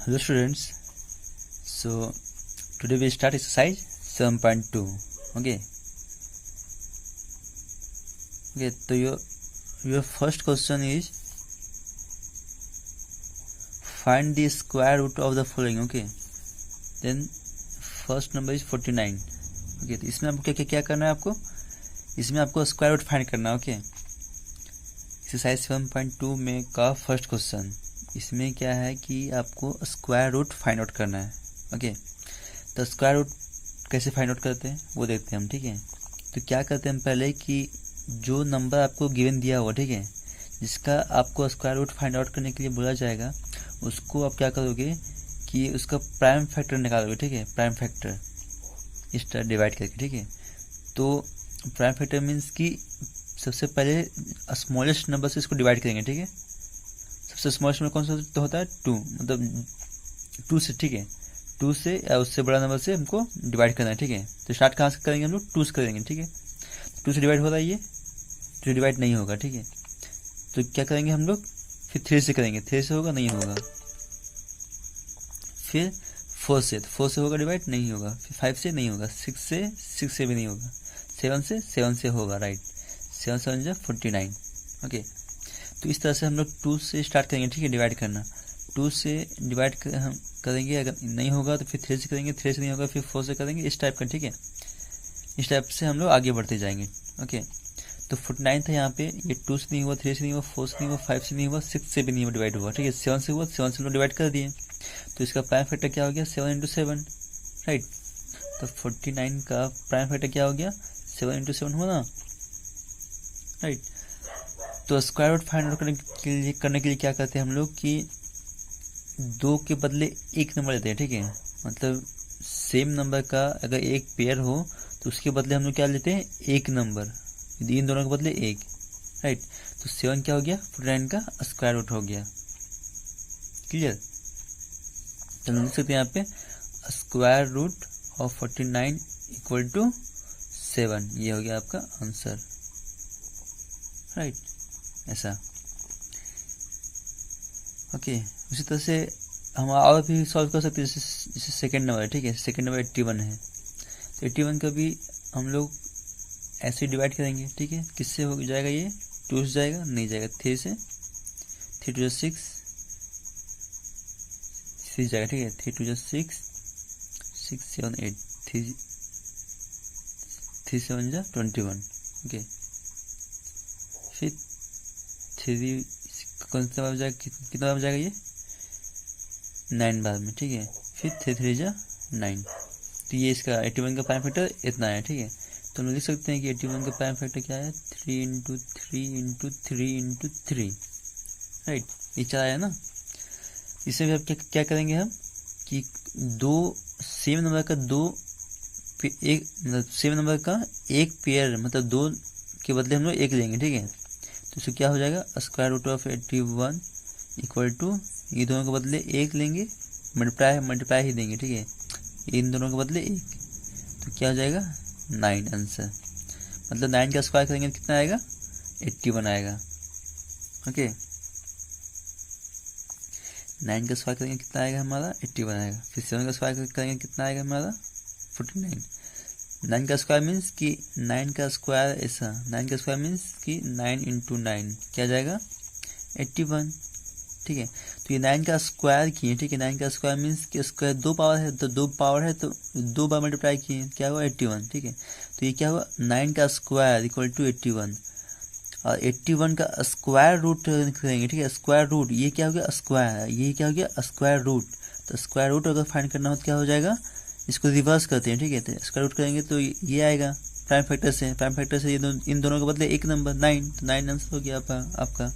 Hello students, so today we start exercise 7.2. Okay, so your first question is find the square root of the following. Okay, then first number is 49. Okay, तो इसमें आपको क्या करना है, आपको इसमें आपको स्क्वायर रूट फाइंड करना है. ओके, एक्सरसाइज 7.2 में का फर्स्ट क्वेश्चन, इसमें क्या है कि आपको स्क्वायर रूट फाइंड आउट करना है. ओके, तो स्क्वायर रूट कैसे फाइंड आउट करते हैं वो देखते हैं हम. ठीक है, तो क्या करते हैं हम पहले कि जो नंबर आपको गिवन दिया हुआ, ठीक है, जिसका आपको स्क्वायर रूट फाइंड आउट करने के लिए बोला जाएगा, उसको आप क्या करोगे कि उसका प्राइम फैक्टर निकालोगे. ठीक है, प्राइम फैक्टर इस तरह डिवाइड करके. ठीक है, तो प्राइम फैक्टर मीन्स कि सबसे पहले स्मॉलेस्ट नंबर से इसको डिवाइड करेंगे. ठीक है, सबसे स्मॉलेस्ट नंबर कौन सा तो होता है 2, मतलब 2 से. ठीक है, 2 से या उससे बड़ा नंबर से हमको डिवाइड करना है. ठीक है, तो स्टार्ट कहाँ से करेंगे हम लोग, 2 से करेंगे. ठीक है, 2 से डिवाइड हो रहा है, ये 2 डिवाइड नहीं होगा. ठीक है, तो क्या करेंगे हम लोग, फिर 3 से करेंगे. 3 से होगा, नहीं होगा. फिर 4 से होगा, डिवाइड नहीं होगा. फिर 5 से नहीं होगा. 6 से भी नहीं होगा. 7 से होगा. राइट, 7 7 जा 49. ओके, तो इस तरह से हम लोग 2 से स्टार्ट करेंगे. ठीक है, डिवाइड करना. 2 से डिवाइड हम करेंगे, अगर नहीं होगा तो फिर 3 से करेंगे. 3 से नहीं होगा फिर 4 से करेंगे, इस टाइप का. ठीक है, इस टाइप से हम लोग आगे बढ़ते जाएंगे. ओके, तो 49 था यहाँ पे, ये 2 से नहीं हुआ, 3 से नहीं हुआ, 4 से नहीं हुआ, 5 से नहीं हुआ, 6 से भी नहीं हुआ डिवाइड हुआ. ठीक है, 7 से हुआ, 7 से हम लोग डिवाइड कर दिए. तो इसका प्राइम फैक्टर क्या हो गया, 7 इंटू 7. राइट, तो 49 का प्राइम फैक्टर क्या हो गया, 7 इंटू 7 हुआ ना. राइट, तो स्क्वायर रूट फाइंड आउट करने के लिए क्या करते हैं हम लोग कि 2 के बदले 1 नंबर लेते हैं. ठीक है, मतलब सेम नंबर का अगर एक पेयर हो तो उसके बदले हम लोग क्या लेते हैं, 1 नंबर. इन दोनों के बदले 1. राइट, तो 7 क्या हो गया, 49 का स्क्वायर रूट हो गया. क्लियर, तो हम लिख सकते हैं यहाँ पे square root of 49 equal to 7. ये हो गया आपका आंसर. राइट, ऐसा. ओके, उसी तरह से हम और भी सॉल्व कर सकते हैं. जैसे सेकेंड नंबर है. ठीक है, सेकेंड नंबर 81 है, तो 81 का भी हम लोग ऐसे डिवाइड करेंगे. ठीक है, किससे हो जाएगा, ये 2 से जाएगा, नहीं जाएगा. 3 से, 3 2 6 6 जाएगा. ठीक है, 3 2 6 6 7 8 3 7 जा 21. ओके, फिर 3 कौन सा बार जाएगा, कितना बार जाएगा, ये 9 बार में. ठीक है, फिर 3 3 जा 9. तो ये इसका 81 का प्राइम फैक्टर इतना है. ठीक है, तो हम लिख सकते हैं कि 81 का प्राइम फैक्टर क्या है, 3 इंटू 3 इंटू 3 इंटू 3. राइट, ये 4 आया ना. इससे भी अब क्या करेंगे हम कि 2 सेम नंबर का एक मतलब सेम नंबर का एक पेयर, मतलब 2 के बदले हम लोग 1 लेंगे. ठीक है, तो इसको क्या हो जाएगा, square root of 81 equal to, ये दोनों के बदले 1 लेंगे, मल्टीप्लाई ही देंगे. ठीक है, इन दोनों के बदले 1, तो क्या हो जाएगा 9 आंसर. मतलब 9 का स्क्वायर करेंगे कितना आएगा, 81 आएगा. ओके, 9 का स्क्वायर करेंगे कितना आएगा हमारा, 81 आएगा. फिर 7 का स्क्वायर करेंगे कितना आएगा हमारा, 49. 9 का स्क्वायर मीन्स कि 9 का स्क्वायर ऐसा, 9 का स्क्वायर मीन्स कि 9 इंटू 9 क्या जाएगा, 81. ठीक है, तो ये 9 का स्क्वायर किए. ठीक है, 9 का स्क्वायर मीन्स कि स्क्वायर 2 पावर है, तो 2 पावर है तो 2 बार मल्टीप्लाई किए, क्या हुआ 81. ठीक है, तो ये क्या हुआ, 9 का स्क्वायर इक्वल टू 81, और 81 का स्क्वायर रूट करेंगे. ठीक है, स्क्वायर रूट, ये क्या हो गया स्क्वायर, ये क्या हो गया स्क्वायर रूट. तो स्क्वायर रूट अगर फाइंड करना हो तो क्या हो जाएगा, इसको रिवर्स करते हैं. ठीक है, तो स्क्वायर रूट करेंगे तो ये आएगा प्राइम फैक्टर से. प्राइम फैक्टर से इन दोनों के बदले 1 नंबर 9, तो 9 आंसर हो गया आपका.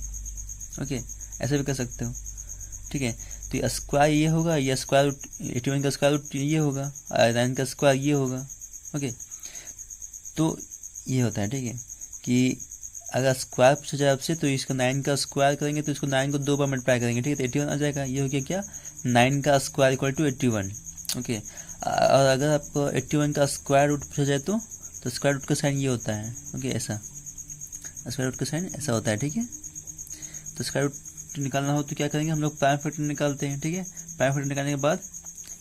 ओके, ऐसे भी कर सकते हो. ठीक है, तो ये स्क्वायर ये होगा, ये स्क्वायर रूट 81 का स्क्वायर रूट ये होगा, और 9 का स्क्वायर ये होगा. ओके, तो ये होता है. ठीक है, कि अगर स्क्वायर पूछा जाए आपसे तो इसका 9 का स्क्वायर करेंगे तो इसको 9 को 2 बार मल्टीप्लाई करेंगे. ठीक है, तो 81 आ जाएगा. ये हो गया क्या, 9 का स्क्वायर इक्वल टू 81. ओके, और अगर आपको 81 का स्क्वायर रूट पूछा जाए तो स्क्वायर रूट का साइन ये होता है. ओके, ऐसा स्क्वायर रूट का साइन ऐसा होता है. ठीक है, तो स्क्वायर रूट फैक्टर निकालना हो तो क्या करेंगे हम लोग, प्राइम फैक्टर निकालते हैं, ठीक है। प्राइम फैक्टर निकालने के बाद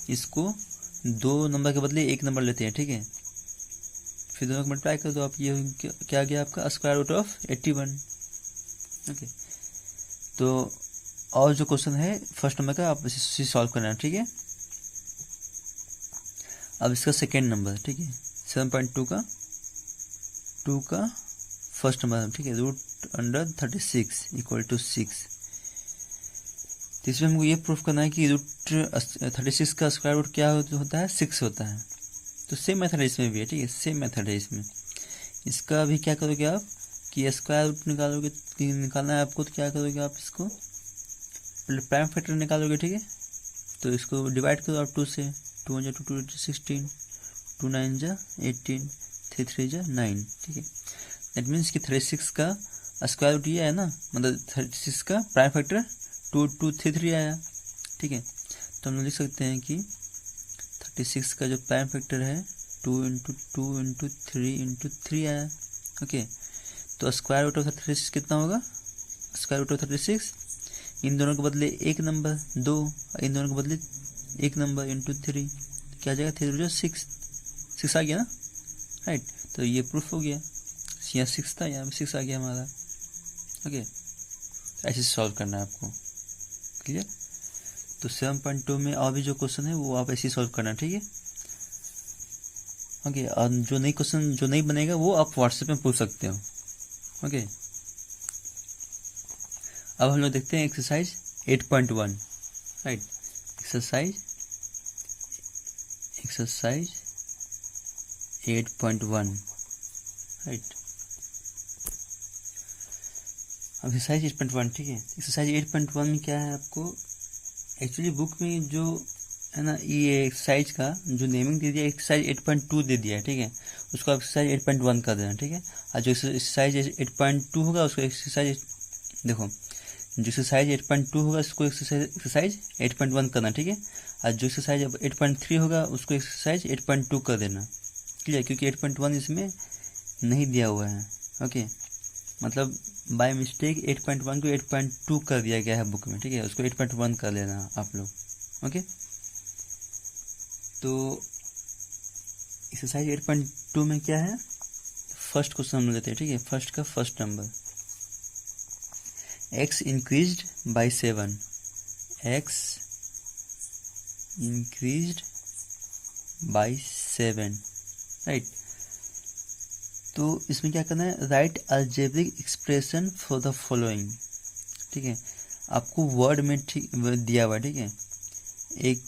इसको 2 नंबर के बदले 1 नंबर लेते हैं, ठीक है। फिर दोनों को मल्टीप्लाई कर दो आप, ये क्या गया आपका स्क्वायर रूट ऑफ 81, ओके। तो और जो क्वेश्चन है फर्स्ट नंबर का आप इसे सॉल्व करना है, ठीक है। अब इसका सेकेंड नंबर, ठीक है, 7.2 का फर्स्ट नंबर, ठीक है, √36 इक्वल टू 6। तो इसमें हमको ये प्रूफ करना है कि √36 का स्क्वायर रूट क्या होता है, 6 होता है। तो सेम मेथड है इसमें भी है, ठीक है, सेम मेथड है इसमें। इसका भी क्या करोगे आप कि स्क्वायर रूट निकालना है आपको, तो क्या करोगे आप इसको पहले प्राइम फैक्टर निकालोगे, ठीक है। तो इसको डिवाइड करो आप 2 से, 2 × 2 = 16, 2 × 9 = 18, 3 × 3 = 9, ठीक है। दैट मीन्स कि 36 का स्क्वायर रूट ये है ना, मतलब 36 का प्राइम फैक्टर 233 आया, ठीक है। तो हम लोग लिख सकते हैं कि 36 का जो प्राइम फैक्टर है 2 × 2 × 3 × 3 आया, ओके। तो स्क्वायर रूट ऑफ 36 कितना होगा, स्क्वायर रूट ऑफ 36, इन दोनों के बदले 1 नंबर 2, इन दोनों के बदले 1 नंबर × 3, क्या आ जाएगा, 3 × 6 आ गया ना, राइट। तो ये प्रूफ हो गया, यहाँ 6 था, यहाँ 6 आ गया हमारा, ओके। ऐसे सॉल्व करना है आपको, क्लियर। तो 7.2 में और भी जो क्वेश्चन है वो आप ऐसे ही सॉल्व करना, ठीक है, ओके। और जो नई क्वेश्चन जो नहीं बनेगा वो आप व्हाट्सएप में पूछ सकते हो, ओके। अब हम लोग देखते हैं एक्सरसाइज 8.1, राइट। Exercise 8.1, right. अब एक्सरसाइज 8.1, ठीक है। एक्सरसाइज 8.1 में क्या है आपको, एक्चुअली बुक में जो है ना, ये एक्सरसाइज का जो नेमिंग दे दिया एक्सरसाइज 8.2 दे दिया है, ठीक है। उसको एक्सरसाइज 8.1 कर देना, ठीक है। और जो एक्सरसाइज 8.2 होगा उसको एक्सरसाइज, देखो जो एक्सरसाइज 8.2 होगा उसको एक्सरसाइज 8.1 करना, ठीक है। और जो एक्सरसाइज 8.3 होगा उसको एक्सरसाइज 8.2 कर देना, क्लियर। क्योंकि 8.1 इसमें नहीं दिया हुआ है, ओके। मतलब बाय मिस्टेक 8.1 को 8.2 कर दिया गया है बुक में, ठीक है। उसको 8.1 कर लेना आप लोग, ओके। तो एक्सरसाइज 8.2 में क्या है, फर्स्ट क्वेश्चन हम लेते हैं, ठीक है। फर्स्ट का first number, x increased by 7, x increased by 7, right. तो इसमें क्या करना है, right algebraic expression for the following, ठीक है। आपको वर्ड में ठीक दिया हुआ, ठीक है। एक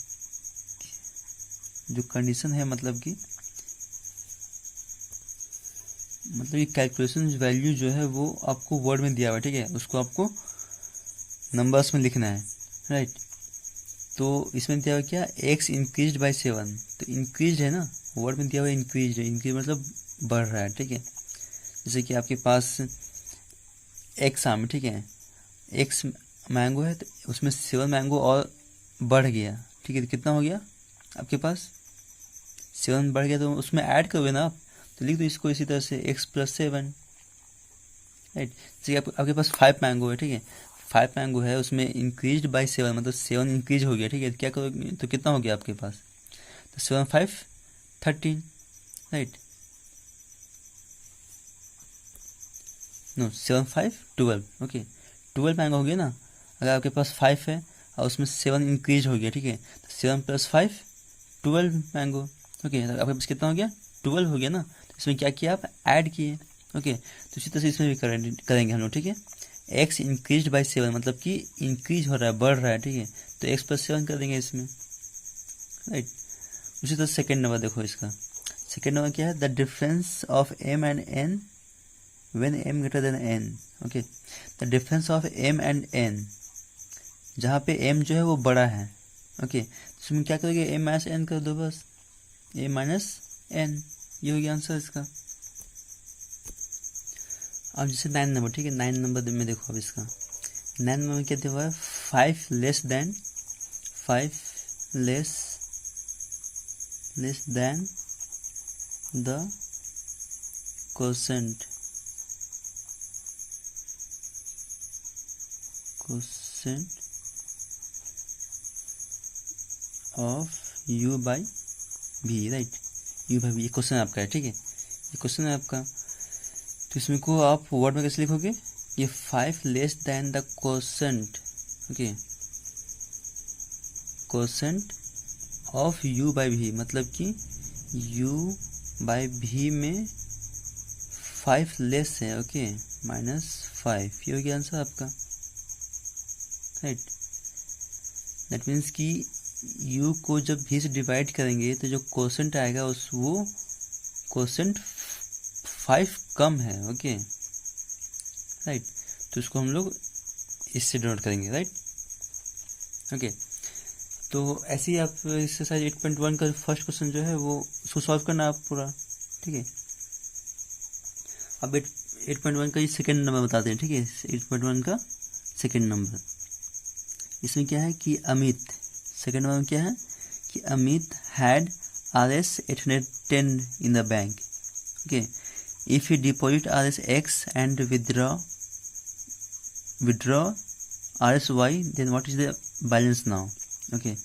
जो कंडीशन है, मतलब कि कैलकुलेशन वैल्यू जो है वो आपको वर्ड में दिया हुआ है, ठीक है। उसको आपको नंबर्स में लिखना है, राइट। तो इसमें दिया हुआ क्या, x इंक्रीज बाय 7, तो इंक्रीज है ना, वर्ड में दिया हुआ इंक्रीज है, इंक्रीज मतलब बढ़ रहा है, ठीक है। जैसे कि आपके पास x आम, ठीक है, x मैंगो है तो उसमें 7 मैंगो और बढ़ गया, ठीक है। तो कितना हो गया आपके पास, 7 बढ़ गया, तो उसमें ऐड करोगे ना आप, तो लिख दो इसको इसी तरह से x + 7, राइट। जैसे आपके पास 5 मैंगो है, ठीक है, 5 मैंगो है, उसमें इंक्रीज बाय 7 मतलब 7 इंक्रीज हो गया, ठीक है। क्या करोगे, तो कितना हो गया आपके पास, तो 7 × 5 = 13, राइट। No 7 × 5 = 12, okay. 12 मैंगो हो गया ना। अगर आपके पास 5 है और उसमें 7 इंक्रीज हो गया, ठीक है, तो 7 + 5 = 12 मैंगो, ओके। तो आपके पास कितना हो गया, 12 हो गया ना। तो इसमें क्या किया आप, ऐड किए, ओके। तो इसी तरह से इसमें भी करेंगे हम लोग, ठीक है। x इंक्रीज बाय 7 मतलब कि इंक्रीज हो रहा है, बढ़ रहा है, ठीक है। तो x + 7 कर देंगे इसमें, राइट। उसी तरह सेकेंड नंबर देखो, इसका सेकेंड नंबर क्या है, the difference of m and n when m > n, okay. The difference of m and n, जहाँ पे m जो है वो बड़ा है, ओके। तो इसमें क्या करोगे, m - n कर दो बस, m - n, ये हो गया आंसर इसका। अब जैसे 9 नंबर, ठीक है, 9 नंबर में देखो अब इसका 9 नंबर में क्या दिया हुआ है, 5 less than the quotient quotient of u by v, right, u by v, ये क्वेश्चन आपका है, ठीक है, ये क्वेश्चन है आपका। तो इसमें को आप वर्ड में कैसे लिखोगे, ये 5 less than the quotient, okay, quotient of u by v, मतलब कि u बाई v में 5 लेस है, ओके, -5, ये हो गया आंसर आपका, राइट। दैट मीन्स कि u को जब v से डिवाइड करेंगे तो जो कोसेंट आएगा वो कोसेंट 5 कम है, ओके, राइट। तो उसको हम लोग इससे डिनोट करेंगे, राइट, ओके। तो ऐसे ही आप एक्सरसाइज 8.1 का फर्स्ट क्वेश्चन जो है वो उसको सॉल्व करना आप पूरा, ठीक है। अब 8.1 का ये सेकेंड नंबर बताते हैं, ठीक है, 8.1 का सेकेंड नंबर। इसमें क्या है कि अमित, सेकेंड नंबर में क्या है कि Amit had RS 810 in the bank, okay, if he deposit RS X and withdraw RS Y, then what is the balance now, okay.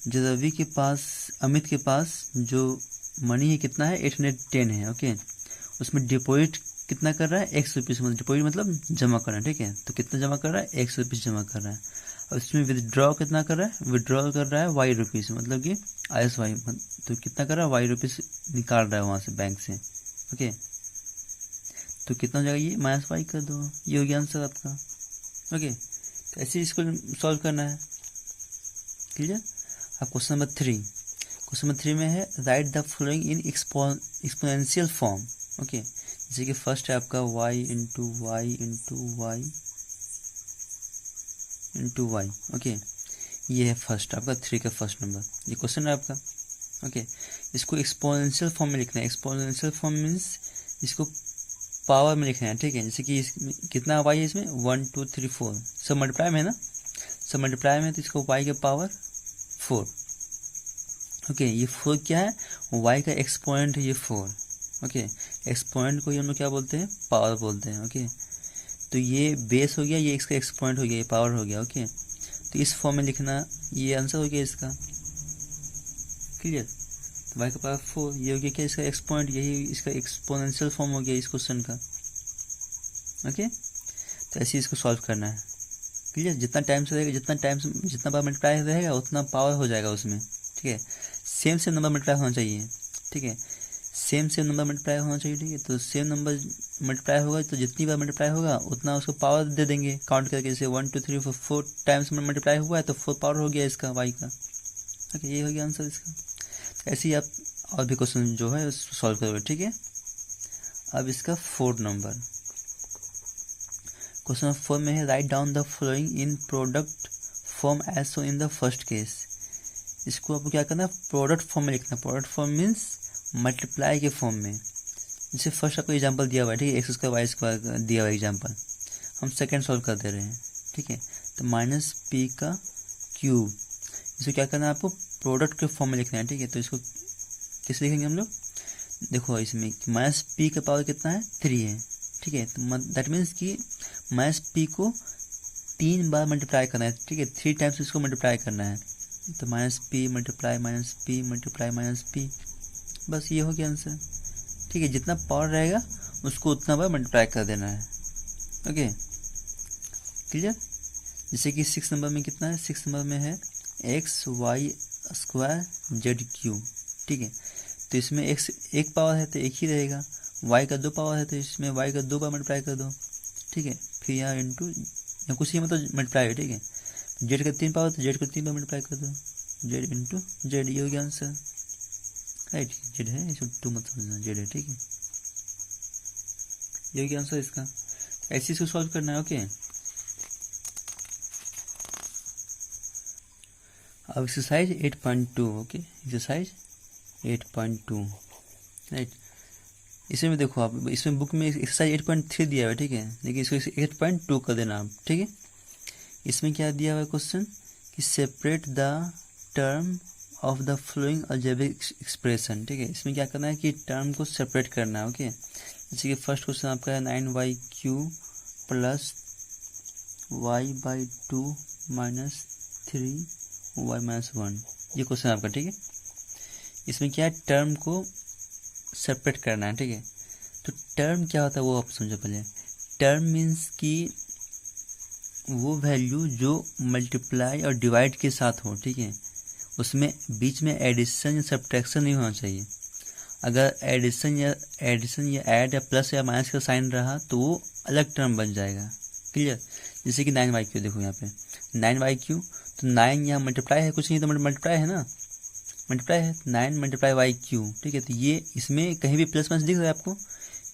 जो रवि के पास, अमित के पास जो मनी है कितना है, 810 है, ओके, उसमें डिपॉजिट कितना कर रहा है, ₹100, मतलब डिपॉजिट मतलब जमा करना, ठीक है। तो कितना जमा कर रहा है, ₹100 जमा कर रहा है। और इसमें विदड्रॉ कितना कर रहा है, विदड्रॉ कर रहा है ₹Y, मतलब कि RSY, तो कितना कर रहा है, ₹Y निकाल रहा है वहाँ से बैंक से, ओके। तो कितना हो जाएगा, ये -Y कर दो, ये हो गया आंसर आपका, ओके। तो ऐसे इसको सॉल्व करना है, क्लियर। अब क्वेश्चन नंबर 3, क्वेश्चन नंबर 3 में है write the following in exponential form, okay. जैसे कि फर्स्ट है आपका y into y into y into y, okay, ये है फर्स्ट आपका 3 का फर्स्ट नंबर, ये क्वेश्चन है आपका, ओके। इसको एक्सपोनेंशियल फॉर्म में लिखना है, एक्सपोनेंशियल फॉर्म मीन्स इसको पावर में लिखना है, ठीक है। जैसे कि कितना y है इसमें, 1 2 3 4, सब मल्टीप्लाई में है ना, सब मल्टीप्लाई में, तो इसको y के पावर 4, ओके। ये 4 क्या है, y का एक्सपोनेंट है ये 4, ओके। एक्सपोनेंट को ही हम लोग क्या बोलते हैं, पावर बोलते हैं, ओके। तो ये बेस हो गया, ये इसका एक्सपोनेंट हो गया, ये पावर हो गया, ओके। तो इस फॉर्म में लिखना, ये आंसर हो गया इसका, क्लियर। तो y का पावर 4, ये हो गया क्या, इसका एक्सपोनेंट, यही इसका एक्सपोनेंशियल फॉर्म हो गया इस क्वेश्चन का, ओके। तो ऐसे इसको सॉल्व करना है, क्लियर। जितना टाइम से रहेगा, जितना बार मल्टीप्लाई रहेगा उतना पावर हो जाएगा उसमें, ठीक है। सेम नंबर मल्टीप्लाई होना चाहिए, ठीक है, सेम नंबर मल्टीप्लाई होना चाहिए, ठीक है। तो सेम नंबर मल्टीप्लाई होगा तो जितनी बार मल्टीप्लाई होगा उतना उसको पावर दे देंगे काउंट करके, जैसे 1 2 3 4 टाइम्स में मल्टीप्लाई हुआ है तो 4 पावर हो गया इसका y का, ओके, ये हो गया आंसर इसका। ऐसे ही आप और भी क्वेश्चन जो है सॉल्व करोगे, ठीक है। अब इसका 4th नंबर, क्वेश्चन नंबर 4 में है write down the following in product form as so in the first case. इसको आपको क्या करना है, प्रोडक्ट फॉर्म में लिखना, प्रोडक्ट फॉर्म मीन्स मल्टीप्लाई के फॉर्म में। जैसे फर्स्ट आपको एग्जांपल दिया हुआ है, ठीक है, x² y² दिया हुआ एग्जांपल, हम सेकंड सॉल्व कर दे रहे हैं, ठीक है। तो -p का क्यूब, इसको क्या करना है, आपको प्रोडक्ट के फॉर्म में लिखना है, ठीक है। तो इसको किस लिखेंगे हम लोग, देखो इसमें -p का पावर कितना है, 3 है, ठीक है। तो दैट मीन्स कि -p को 3 बार मल्टीप्लाई करना है, ठीक है, 3 टाइम्स इसको मल्टीप्लाई करना है। तो -p multiply -p multiply -p, बस ये हो गया आंसर, ठीक है। जितना पावर रहेगा उसको उतना बार मल्टीप्लाई कर देना है, ओके, क्लियर। जैसे कि 6 नंबर में कितना है, 6 नंबर में है XY² ZQ, ठीक है। तो इसमें x एक पावर है तो एक ही रहेगा, y का 2 पावर है तो इसमें y का 2 बार मल्टीप्लाई कर दो, ठीक है। फिर यहाँ इंटू या कुछ ही मतलब मल्टीप्लाई है, ठीक है। z का 3 पावर तो z को 3 बार मल्टीप्लाई कर दो, z इंटू z, ये हो गया आंसर, राइट। z है, इसको 2 मत समझना, z है, ठीक है, ये हो गया आंसर इसका। ऐसे इसको सॉल्व करना है, ओके। अब एक्सरसाइज 8.2, ओके, एक्सरसाइज 8.2, राइट। इसमें देखो आप, इसमें बुक में एक्सरसाइज 8.3 दिया हुआ है, ठीक है, लेकिन इसको 8.2 कर देना आप, ठीक है। इसमें क्या दिया हुआ है क्वेश्चन कि separate the term of the flowing algebraic expression, ठीक है। इसमें क्या करना है कि टर्म को सेपरेट करना है, ओके। जैसे कि फर्स्ट क्वेश्चन आपका है 9y³ plus y by 2 minus 3 y minus 1, ये क्वेश्चन आपका, ठीक है। इसमें क्या है, टर्म को सेपरेट करना है, ठीक है। तो टर्म क्या होता है वो आप समझो पहले। टर्म मीन्स कि वो वैल्यू जो मल्टीप्लाई और डिवाइड के साथ हो, ठीक है। उसमें बीच में एडिशन या सब्ट्रैक्शन नहीं होना चाहिए। अगर एडिशन या ऐड या प्लस या माइनस का साइन रहा तो वो अलग टर्म बन जाएगा, क्लियर। जैसे कि 9y3 देखो यहाँ पे 9y3, तो 9 यहाँ मल्टीप्लाई है, कुछ नहीं तो मल्टीप्लाई है ना, मल्टीप्लाई है 9 मल्टीप्लाई y3, ठीक है। तो ये इसमें कहीं भी प्लस माइनस दिख रहा है आपको,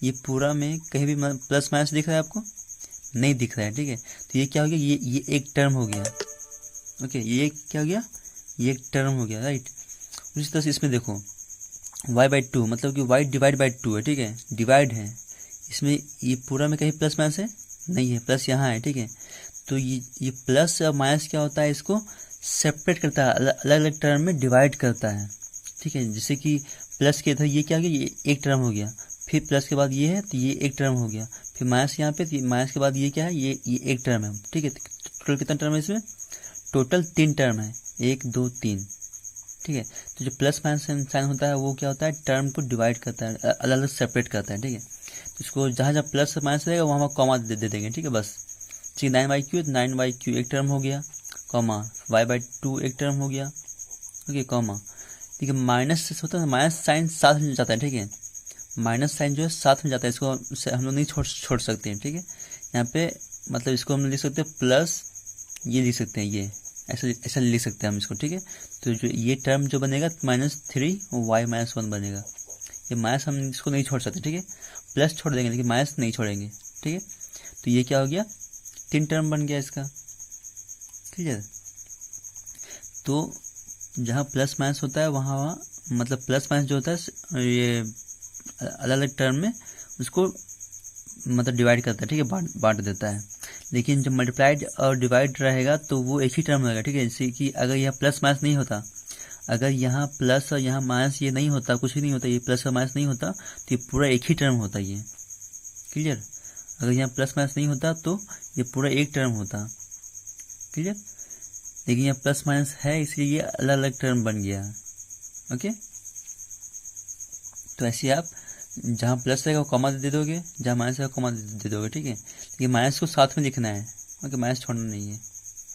ये पूरा में कहीं भी प्लस माइनस दिख रहा है आपको, नहीं दिख रहा है, ठीक है। तो ये क्या हो गया, ये एक टर्म हो गया, ओके। ये क्या हो गया, ये एक टर्म हो गया, राइट। उसी तरह से इसमें देखो y बाई 2 मतलब कि y डिवाइड बाई 2 है, ठीक है, डिवाइड है। इसमें ये पूरा में कहीं प्लस माइनस है, नहीं है, प्लस यहाँ है, ठीक है। तो ये प्लस और माइनस क्या होता है, इसको सेपरेट करता है, अलग अलग टर्म में डिवाइड करता है, ठीक है। जैसे कि प्लस के इधर ये क्या हो गया, ये एक टर्म हो गया, फिर प्लस के बाद ये है तो ये एक टर्म हो गया, फिर माइनस यहाँ पे, माइनस के बाद ये क्या है, ये एक टर्म है, ठीक है। टोटल कितना टर्म है इसमें, टोटल 3 टर्म है, 1 2 3, ठीक है। तो जो प्लस माइनस साइन होता है वो क्या होता है, टर्म को डिवाइड करता है, अलग अलग सेपरेट करता है, ठीक है। तो इसको जहाँ जहाँ प्लस माइनस रहेगा वहाँ कॉमा दे देंगे, ठीक है, बस। ठीक है, 9y3 एक टर्म हो गया, कॉमा y बाई 2 एक टर्म हो गया, ओके, कॉमा, ठीक है। माइनस होता है, माइनस साइन साथ में जाता है, ठीक है, माइनस साइन जो है साथ में जाता है, इसको हम लोग नहीं छोड़ सकते हैं, ठीक है। यहाँ पे मतलब इसको हम लिख सकते हैं प्लस, ये लिख सकते हैं, ये ऐसा लिख सकते हैं हम इसको, ठीक है। तो जो ये टर्म जो बनेगा -3 y माइनस 1 बनेगा, ये माइनस हम इसको नहीं छोड़ सकते, ठीक है। प्लस छोड़ देंगे लेकिन माइनस नहीं छोड़ेंगे, ठीक है। तो ये क्या हो गया, 3 टर्म बन गया इसका, क्लियर। तो जहाँ प्लस माइनस होता है वहाँ मतलब प्लस माइनस जो होता है ये अलग अलग टर्म में उसको मतलब डिवाइड करता है, ठीक है, बांट देता है। लेकिन जब मल्टीप्लाइड और डिवाइड रहेगा तो वो एक ही टर्म रहेगा, ठीक है। जैसे कि अगर यह प्लस माइनस नहीं होता, अगर यहाँ प्लस और यहाँ माइनस ये नहीं होता, कुछ भी नहीं होता, ये प्लस और माइनस नहीं होता तो ये पूरा एक ही टर्म होता, ये क्लियर। अगर यहाँ प्लस माइनस नहीं होता तो ये पूरा एक टर्म होता, क्लियर। लेकिन यहाँ प्लस माइनस है इसलिए ये अलग अलग टर्म बन गया, ओके। तो ऐसे आप जहाँ प्लस रहेगा कॉमा दे दोगे, जहाँ माइनस रहेगा कॉमा दे दोगे, ठीक है। लेकिन माइनस को साथ में लिखना है, ओके, माइनस छोड़ना नहीं है,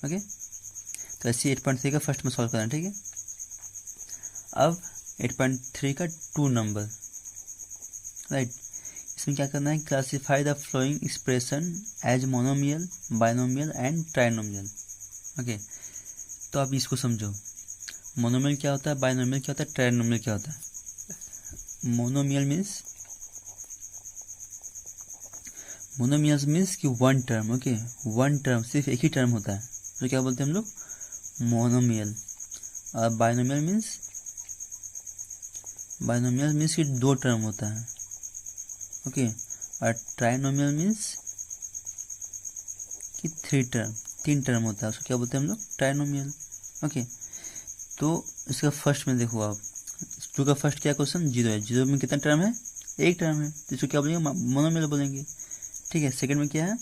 ओके। तो ऐसे 8.3 का फर्स्ट में सॉल्व करना है, ठीक है। अब 8.3 का 2 नंबर, राइट। इसमें क्या करना है, classify the following expression as monomial, binomial and trinomial, okay. तो आप इसको समझो, मोनोमियल क्या होता है, बाइनोमियल क्या होता है, ट्राइनोमियल क्या होता है। मोनोमियल मीन्स कि one term, okay, one term, सिर्फ एक ही टर्म होता है, तो क्या बोलते हैं हम लोग, मोनोमियल। और बाइनोमियल मीन्स कि 2 टर्म होता है, ओके। और ट्राइनोमियल मीन्स कि 3 टर्म होता है, उसको क्या बोलते हैं हम लोग, ट्राइनोमियल, ओके। तो इसका फर्स्ट में देखो आप, 2 का फर्स्ट क्या क्वेश्चन, 0 है, 0 में कितना टर्म है, एक टर्म है, तो इसको क्या बोलेंगे, मोनोमियल बोलेंगे, ठीक है। सेकंड में क्या है,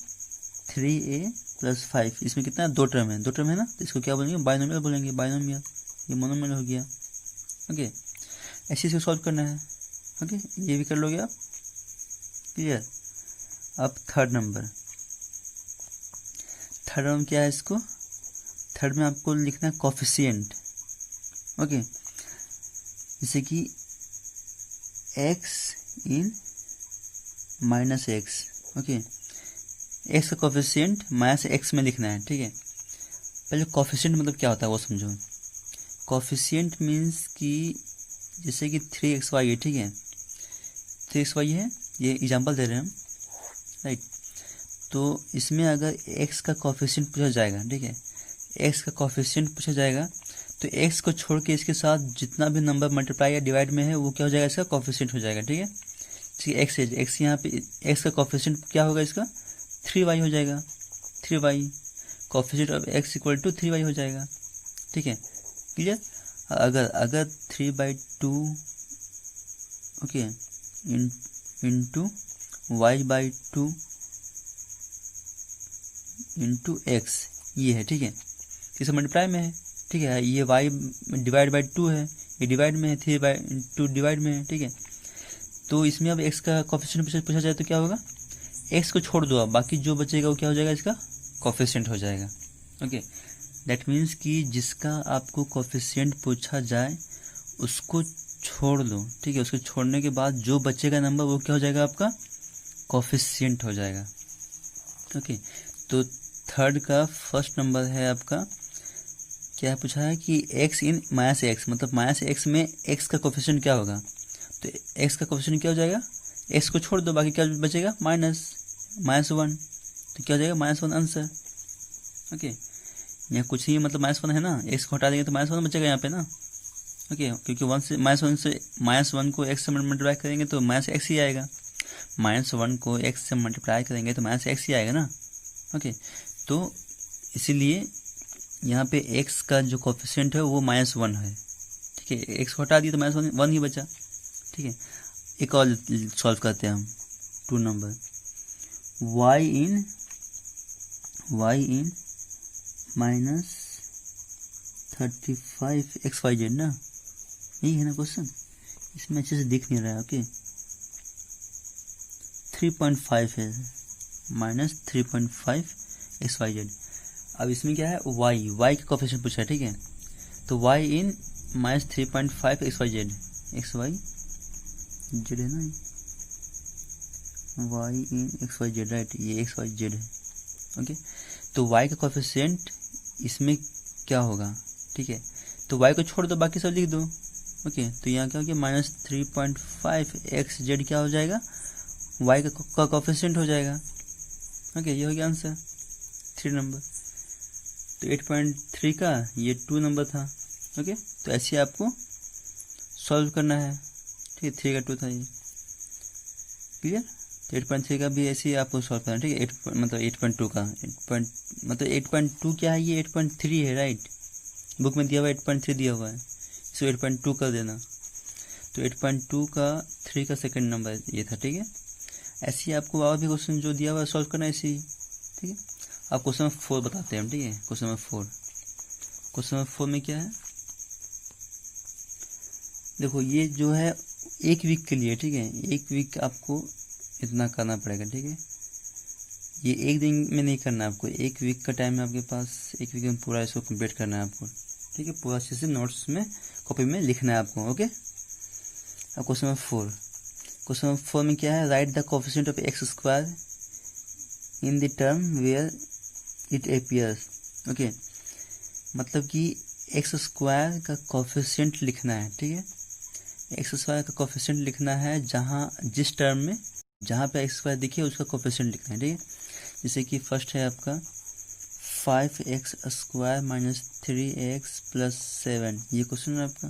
3a + 5, इसमें कितना 2 टर्म है, 2 टर्म है ना, तो इसको क्या बोलेंगे, बाइनोमियल बोलेंगे, बाइनोमियल, ये मोनोमियल हो गया, ओके। ऐसे इसको सॉल्व करना है, ओके, ये भी कर लोगे आप, क्लियर। अब थर्ड नंबर क्या है, इसको थर्ड में आपको लिखना है कोफिशिएंट, ओके। जैसे कि x इन -x, ओके। x का कोफिशिएंट -x में लिखना है, ठीक है। पहले कोफिशिएंट मतलब क्या होता है वो समझो। कोफिशिएंट मीन्स कि जैसे कि 3xy है, ठीक है, 3xy है, ये एग्जांपल दे रहे हैं हम, राइट। तो इसमें अगर x का कोफिशिएंट पूछा जाएगा, ठीक है, x का कोफिशिएंट पूछा जाएगा तो x को छोड़ के इसके साथ जितना भी नंबर मल्टीप्लाई या डिवाइड में है वो क्या हो जाएगा, इसका कोफिशिएंट हो जाएगा, ठीक है। ठीक है, x यहाँ पे x का कोफिशिएंट क्या होगा, इसका 3y हो जाएगा, 3y, coefficient of x = 3y हो जाएगा, ठीक है, क्लियर। अगर 3/2 okay into y/2 into x ये है, ठीक है, किस मल्टीप्लाई में है, ठीक है, ये वाई डिवाइड बाई 2 है, ये डिवाइड में है, 3/2 डिवाइड में है, ठीक है। तो इसमें अब एक्स का कोफिशिएंट पूछा जाए तो क्या होगा, एक्स को छोड़ दो, अब बाकी जो बचेगा वो क्या हो जाएगा, इसका कोफिशिएंट हो जाएगा। ओके, दैट मीन्स कि जिसका आपको कोफिशिएंट पूछा जाए उसको छोड़ दो, ठीक है, उसको छोड़ने के बाद जो बचेगा नंबर वो क्या हो जाएगा, आपका कोफिशिएंट हो जाएगा। ओके, तो थर्ड का फर्स्ट नंबर है आपका, क्या पूछा है कि x इन माइनस एक्स, मतलब माइनस एक्स में x का कोफिशिएंट क्या होगा, तो x का कोफिशिएंट क्या हो जाएगा, x को छोड़ दो, बाकी क्या बचेगा, -1, तो क्या हो जाएगा, -1 आंसर। ओके, यहाँ कुछ ही मतलब -1 है ना, x को हटा देंगे तो -1 बचेगा यहाँ पे ना। ओके, क्योंकि -1 को x से मल्टीप्लाई करेंगे तो -x ही आएगा, -1 को x से मल्टीप्लाई करेंगे तो -x ही आएगा ना। ओके, तो इसीलिए यहाँ पे x का जो कोफिशिएंट है वो -1 है, ठीक है, x को हटा दिए तो -1 ही बचा, ठीक है। एक और सॉल्व करते हैं हम, 2 नंबर, y इन -35xyz ना, यही है ना क्वेश्चन, इसमें अच्छे से दिख नहीं रहा है। ओके, 3.5 है, -3.5xyz। अब इसमें क्या है, y का कोफिशिएंट पूछा है, ठीक है, तो y इन -3.5xyz, xyz है ना, y इन xyz, राइट, ये xyz है। ओके, तो y का कोफिशिएंट इसमें क्या होगा, ठीक है, तो y को छोड़ दो, बाकी सब लिख दो। ओके, तो यहाँ क्या हो गया, -3.5xz क्या हो जाएगा, y का कोफिशिएंट हो जाएगा। ओके, ये हो गया आंसर 3 नंबर। तो 8.3 का ये 2 नंबर था। ओके, तो ऐसे आपको सॉल्व करना है, ठीक है, 3 का 2 था ये, क्लियर। तो 8.3 का भी ऐसे ही आपको सॉल्व करना है, ठीक है, 8.2 का 8.2 क्या है, ये 8.3 है, राइट, बुक में दिया हुआ 8.3 दिया हुआ है, इसको 8.2 कर देना। तो 8.2 का 3 का सेकंड नंबर ये था, ठीक है। ऐसे ही आपको और भी क्वेश्चन जो दिया हुआ है सॉल्व करना है ऐसे ही, ठीक है। आप क्वेश्चन नंबर 4 बताते हैं, ठीक है, क्वेश्चन नंबर 4 में क्या है, देखो ये जो है 1 वीक के लिए, ठीक है, 1 वीक आपको इतना करना पड़ेगा, ठीक है, ये 1 दिन में नहीं करना आपको, 1 वीक का टाइम है आपके पास, 1 वीक में पूरा इसको कंप्लीट करना है आपको, ठीक है, पूरा अच्छे से नोट्स में कॉपी में लिखना है आपको। ओके, अब क्वेश्चन नंबर 4 में क्या है, write the coefficient of x square in the term where it appears. Okay, मतलब कि एक्स स्क्वायर का कोफिशिएंट लिखना है, ठीक है, एक्स स्क्वायर का कोफिशिएंट लिखना है जिस टर्म में जहाँ पे एक्स स्क्वायर दिखे उसका कोफिशिएंट लिखना है, ठीक है। जैसे कि फर्स्ट है आपका 5x square minus 3x plus 7, ये क्वेश्चन है आपका,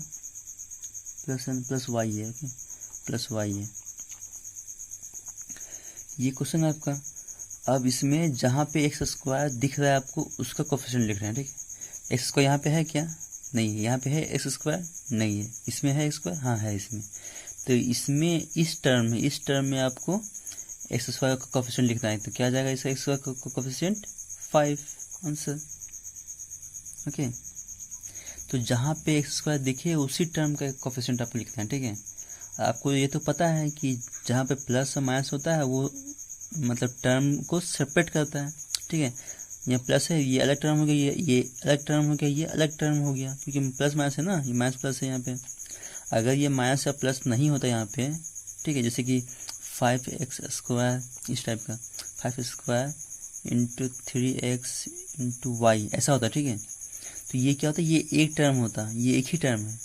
प्लस वाई है, ओके, प्लस वाई है, ये क्वेश्चन है आपका। अब इसमें जहाँ पे एक्स स्क्वायर दिख रहा है आपको उसका कोफिशिएंट लिखना है, ठीक है। एक्स स्क्वायर यहाँ पे है क्या, नहीं है, यहाँ पे है एक्स स्क्वायर, नहीं है, इसमें है एक्स स्क्वायर, हाँ है इसमें, तो इसमें इस टर्म में आपको एक्स स्क्वायर का कोफिशिएंट लिखना है, तो क्या आ जाएगा इसका एक्स स्क्वायर का कोफिशिएंट 5 आंसर। ओके, तो जहाँ पे एक्स स्क्वायर दिखे उसी टर्म का कोफिशिएंट आपको लिखना है, ठीक है। आपको ये तो पता है कि जहाँ पे प्लस और माइनस होता है वो मतलब टर्म को सेपरेट करता है, ठीक है। यहाँ प्लस है, ये अलग टर्म हो गया, ये अलग टर्म हो गया, ये अलग टर्म हो गया, क्योंकि प्लस माइनस है ना, ये माइनस प्लस है यहाँ पे। अगर ये माइनस या प्लस नहीं होता यहाँ पे, ठीक है, जैसे कि 5x स्क्वायर इस टाइप का, 5 square into 3x into Y ऐसा होता है, ठीक है। तो ये क्या होता है, ये एक टर्म होता है, ये एक ही टर्म है,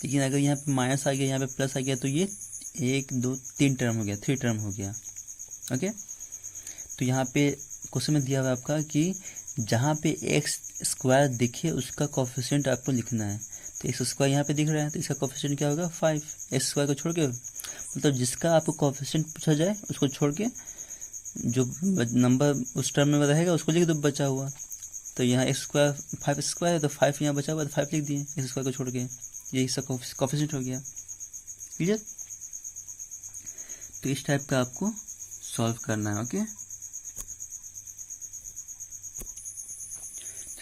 लेकिन अगर यहाँ पे माइनस आ गया, यहाँ पे प्लस आ गया, तो ये 1 2 3 टर्म हो गया, 3 टर्म हो गया। ओके, तो यहाँ पे क्वेश्चन में दिया हुआ आपका कि जहाँ पे एक्स स्क्वायर दिखे उसका कोफिशिएंट आपको लिखना है, तो एक्स स्क्वायर यहाँ पे दिख रहा है, तो इसका कोफिशिएंट क्या होगा 5, एक्स स्क्वायर को छोड़ के, मतलब जिसका आपको कोफिशिएंट पूछा जाए उसको छोड़ के जो नंबर उस टर्म में रहेगा उसको लिख दो बचा हुआ। तो यहाँ एक्स स्क्वायर 5 स्क्वायर है, तो 5 यहाँ बचा हुआ, तो 5 लिख दिए एक्स स्क्वायर को छोड़ के, ये इसका कोफिशिएंट हो गया, क्लियर। तो इस टाइप का आपको सॉल्व करना है। ओके,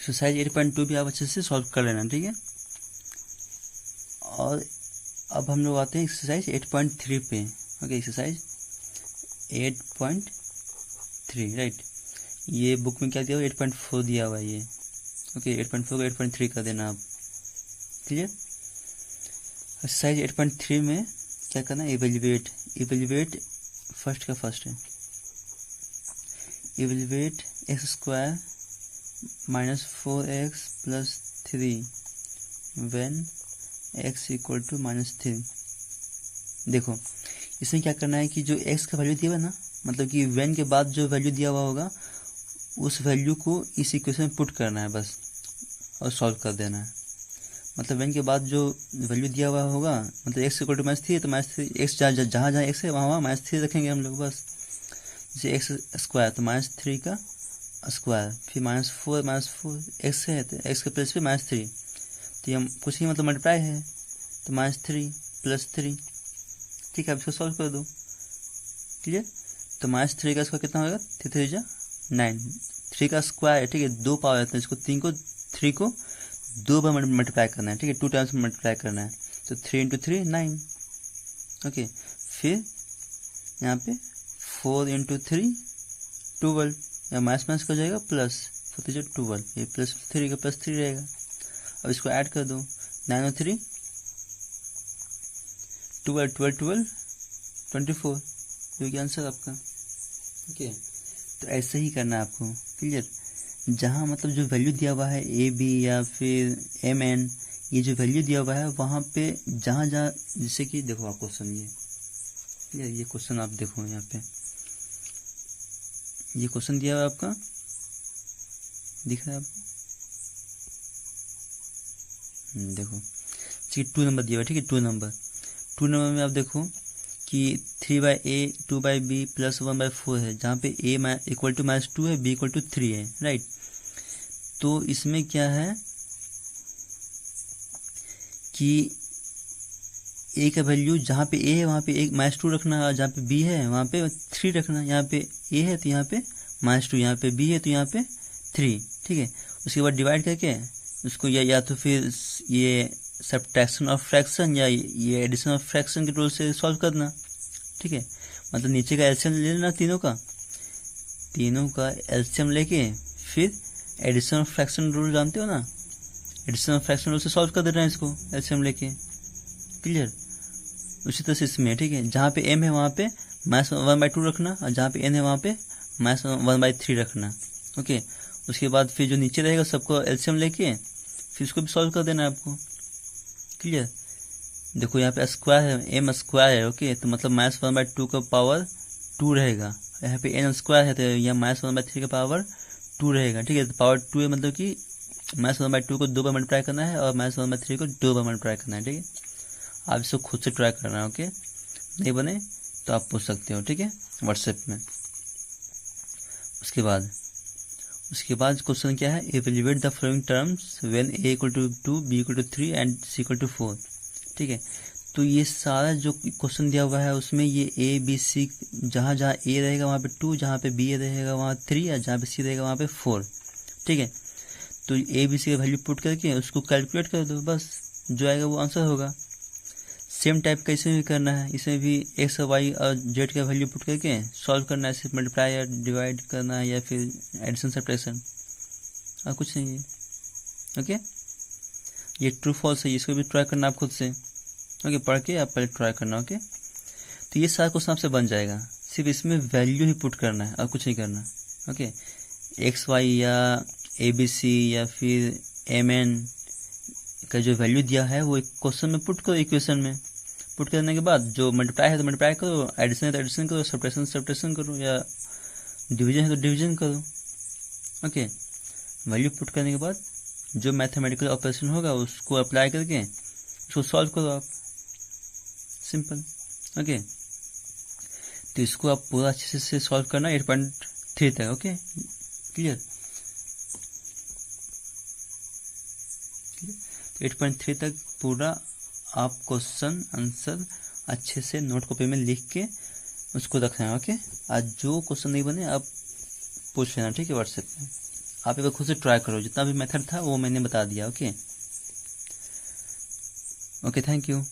एक्सरसाइज 8.2 भी आप अच्छे से सॉल्व कर लेना, ठीक है। और अब हम लोग आते हैं एक्सरसाइज 8.3 पे। Okay, exercise 8.3, right. ये बुक में क्या दिया हुआ, 8.4 दिया हुआ है ये। ओके, 8.4 को 8.3 कर देना आप, क्लियर। एक्सरसाइज 8.3 में क्या करना है, इवेल्युएट फर्स्ट का फर्स्ट है, evaluate x square minus 4x plus 3 when x equal to -3। देखो इसमें क्या करना है कि जो x का वैल्यू दिया हुआ है ना, मतलब कि व्हेन के बाद जो वैल्यू दिया हुआ होगा उस वैल्यू को इस इक्वेशन में पुट करना है बस, और सॉल्व कर देना है। मतलब व्हेन के बाद जो वैल्यू दिया हुआ होगा, मतलब x इक्वल टू -3 तो -3 x जहाँ जहाँ x है वहाँ -3 रखेंगे हम लोग बस। जैसे एक्स स्क्वायर तो -3 का स्क्वायर, फिर -4 x है तो x के प्लेस पे -3, तो ये कुछ नहीं मतलब मल्टीप्लाई है तो -3 प्लस 3, ठीक है। अब इसको सॉल्व कर दो, क्लियर। तो -3 का स्क्वायर कितना होगा, 3 जा 9, 3 का स्क्वायर है, ठीक है, 2 पावर है तो इसको 3 को 2 बार मल्टीप्लाई करना है, ठीक है, 2 टाइम्स मल्टीप्लाई करना है। तो 3 × 3 9, ओके। फिर यहाँ पे 4 × 3 12, या माइनस का जाएगा प्लस, 4 × 12, ये प्लस 3 का प्लस 3 रहेगा। अब इसको ऐड कर दो, 9 और 3 12, 24, जो कि आंसर आपका, ओके। तो ऐसे ही करना है आपको, क्लियर। जहाँ मतलब जो वैल्यू दिया हुआ है AB या फिर MN, ये जो वैल्यू दिया हुआ है वहाँ पे जहाँ जैसे कि देखो आप क्वेश्चन, ये क्वेश्चन आप देखो, यहाँ पे ये क्वेश्चन दिया हुआ है आपका, दिख रहा है आपको, देखो ठीक है, 2 नंबर दिया हुआ है, ठीक है, 2 नंबर में आप देखो कि 3/a 2/b प्लस 1/4 है, जहाँ पे a इक्वल टू -2 है, b इक्वल टू 3 है, राइट। तो इसमें क्या है कि a का वैल्यू जहाँ पे a है वहाँ पे एक -2 रखना, और जहाँ पे b है वहाँ पे 3 रखना। यहाँ पे a है तो यहाँ पे -2, यहाँ पे b है तो यहाँ पे 3, ठीक है। उसके बाद डिवाइड करके उसको या तो फिर ये सब्ट्रैक्शन ऑफ फ्रैक्शन या ये एडिशन ऑफ फ्रैक्शन के रूल से सॉल्व करना, ठीक है। मतलब नीचे का एलसीएम ले लेना, तीनों का एलसीएम लेके फिर एडिशन ऑफ फ्रैक्शन रूल जानते हो ना, एडिशन ऑफ फ्रैक्शन रूल से सॉल्व कर देना है इसको एलसीएम लेके, क्लियर। उसी तरह से इसमें, ठीक है, जहाँ पे m है वहाँ पे -1/2 रखना, और जहाँ पे n है वहाँ पे -1/3 रखना, ओके। उसके बाद फिर जो नीचे रहेगा सबको एलसीएम लेके फिर इसको भी सॉल्व कर देना है आपको, क्लियर। देखो यहाँ पे स्क्वायर है, m स्क्वायर है, ओके, तो मतलब -1/2 का पावर 2 रहेगा। यहाँ पे n स्क्वायर है तो यहाँ -1/3 का पावर 2 रहेगा, ठीक है। तो पावर 2 है मतलब कि -1/2 को 2 बार मल्टीप्लाई करना है और -1/3 को 2 बार मल्टीप्लाई करना है, ठीक है। आप इसको खुद से ट्राई करना है, ओके। नहीं बने तो आप पूछ सकते हो, ठीक है, व्हाट्सएप में। उसके बाद क्वेश्चन क्या है, evaluate the following terms when a equal to 2, b equal to 3 and c equal to 4, ठीक है। तो ये सारा जो क्वेश्चन दिया हुआ है उसमें ये a b c, जहाँ जहाँ a रहेगा वहाँ पे 2, जहाँ पे b रहेगा वहाँ 3, या जहाँ पे c रहेगा वहाँ पे 4, ठीक है। तो a b c का वैल्यू पुट करके उसको कैलकुलेट कर दो, बस जो आएगा वो आंसर होगा। सेम टाइप का इसमें भी करना है, इसमें भी x और y और z का वैल्यू पुट करके सॉल्व करना है, सिर्फ मल्टीप्लाई या डिवाइड करना है या फिर एडिशन सब्ट्रैक्शन, और कुछ नहीं है, ओके। ये ट्रू फॉल्स है, इसको भी ट्राई करना आप खुद से, ओके, पढ़ के आप पहले ट्राई करना, ओके। तो ये सारा क्वेश्चन आपसे बन जाएगा, सिर्फ इसमें वैल्यू ही पुट करना है और कुछ नहीं करना, ओके। एक्स वाई या ABC या फिर MN का जो वैल्यू दिया है वो एक क्वेश्चन में पुट करो, इक्वेशन में पुट करने के बाद जो मल्टीप्लाई है तो मल्टीप्लाई करो, एडिशन है तो एडिशन करो, सब्ट्रैक्शन करो, या डिवीजन है तो डिवीजन करो, ओके। वैल्यू पुट करने के बाद जो मैथमेटिकल ऑपरेशन होगा उसको अप्लाई करके उसको सॉल्व करो आप, सिंपल, ओके। तो इसको आप पूरा अच्छे से सॉल्व करना 8.3 तक, ओके, क्लियर। 8.3 तक पूरा आप क्वेश्चन आंसर अच्छे से नोट कॉपी में लिख के उसको रखना है, ओके। आज जो क्वेश्चन नहीं बने आप पूछ लेना, ठीक है, व्हाट्सएप में। आप एक बार खुद से ट्राई करो, जितना भी मेथड था वो मैंने बता दिया। Okay, thank you.